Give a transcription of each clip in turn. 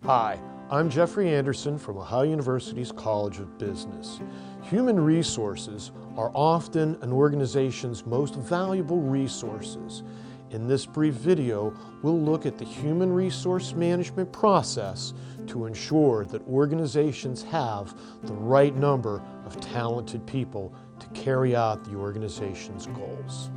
Hi, I'm Jeffrey Anderson from Ohio University's College of Business. Human resources are often an organization's most valuable resources. In this brief video, we'll look at the human resource management process to ensure that organizations have the right number of talented people to carry out the organization's goals.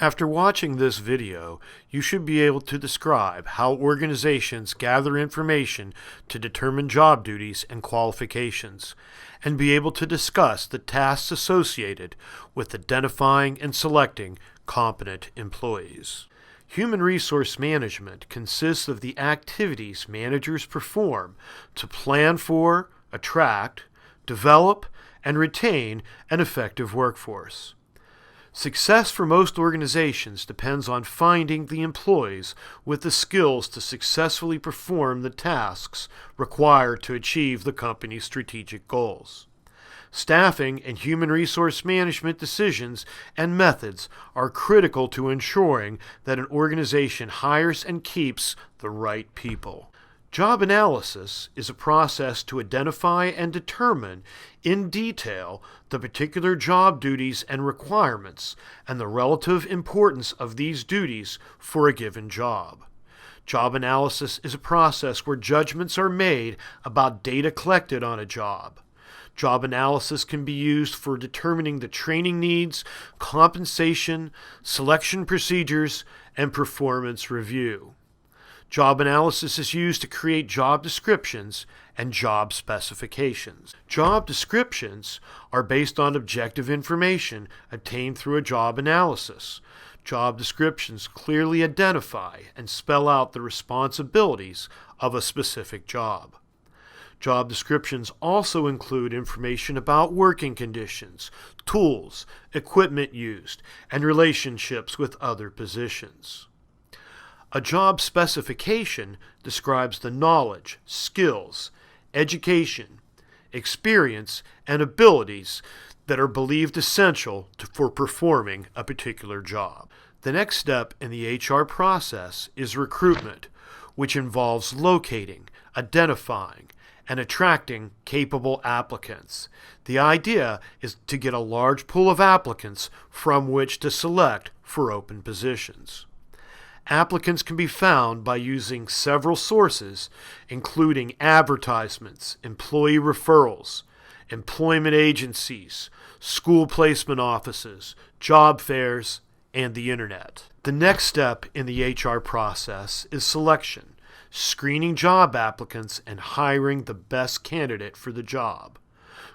After watching this video, you should be able to describe how organizations gather information to determine job duties and qualifications, and be able to discuss the tasks associated with identifying and selecting competent employees. Human resource management consists of the activities managers perform to plan for, attract, develop, and retain an effective workforce. Success for most organizations depends on finding the employees with the skills to successfully perform the tasks required to achieve the company's strategic goals. Staffing and human resource management decisions and methods are critical to ensuring that an organization hires and keeps the right people. Job analysis is a process to identify and determine in detail the particular job duties and requirements and the relative importance of these duties for a given job. Job analysis is a process where judgments are made about data collected on a job. Job analysis can be used for determining the training needs, compensation, selection procedures, and performance review. Job analysis is used to create job descriptions and job specifications. Job descriptions are based on objective information obtained through a job analysis. Job descriptions clearly identify and spell out the responsibilities of a specific job. Job descriptions also include information about working conditions, tools, equipment used, and relationships with other positions. A job specification describes the knowledge, skills, education, experience, and abilities that are believed essential for performing a particular job. The next step in the HR process is recruitment, which involves locating, identifying, and attracting capable applicants. The idea is to get a large pool of applicants from which to select for open positions. Applicants can be found by using several sources, including advertisements, employee referrals, employment agencies, school placement offices, job fairs, and the internet. The next step in the HR process is selection, screening job applicants and hiring the best candidate for the job.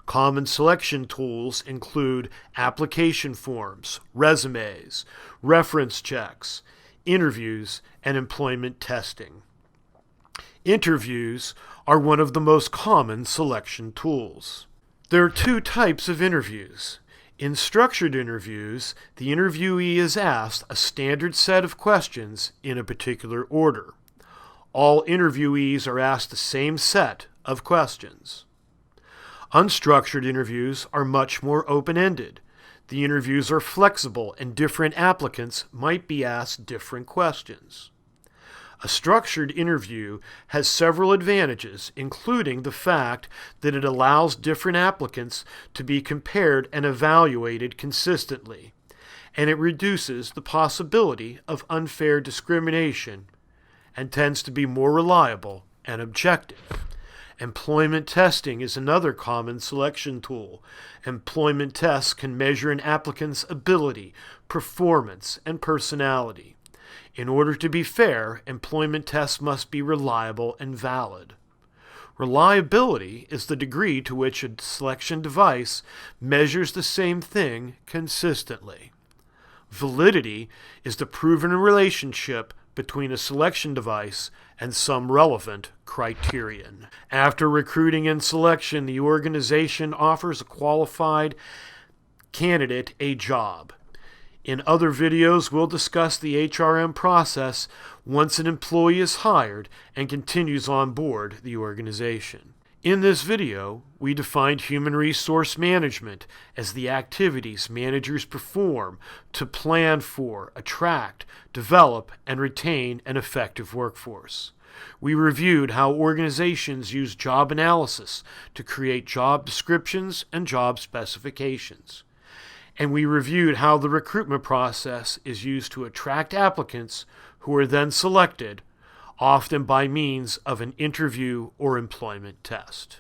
Common selection tools include application forms, resumes, reference checks, interviews, and employment testing. Interviews are one of the most common selection tools. There are two types of interviews. In structured interviews, the interviewee is asked a standard set of questions in a particular order. All interviewees are asked the same set of questions. Unstructured interviews are much more open-ended. The interviews are flexible and different applicants might be asked different questions. A structured interview has several advantages, including the fact that it allows different applicants to be compared and evaluated consistently, and it reduces the possibility of unfair discrimination and tends to be more reliable and objective. Employment testing is another common selection tool. Employment tests can measure an applicant's ability, performance, and personality. In order to be fair, employment tests must be reliable and valid. Reliability is the degree to which a selection device measures the same thing consistently. Validity is the proven relationship between a selection device and some relevant criterion. After recruiting and selection, the organization offers a qualified candidate a job. In other videos, we'll discuss the HRM process once an employee is hired and continues on board the organization. In this video, we defined human resource management as the activities managers perform to plan for, attract, develop, and retain an effective workforce. We reviewed how organizations use job analysis to create job descriptions and job specifications. And we reviewed how the recruitment process is used to attract applicants who are then selected, often by means of an interview or employment test.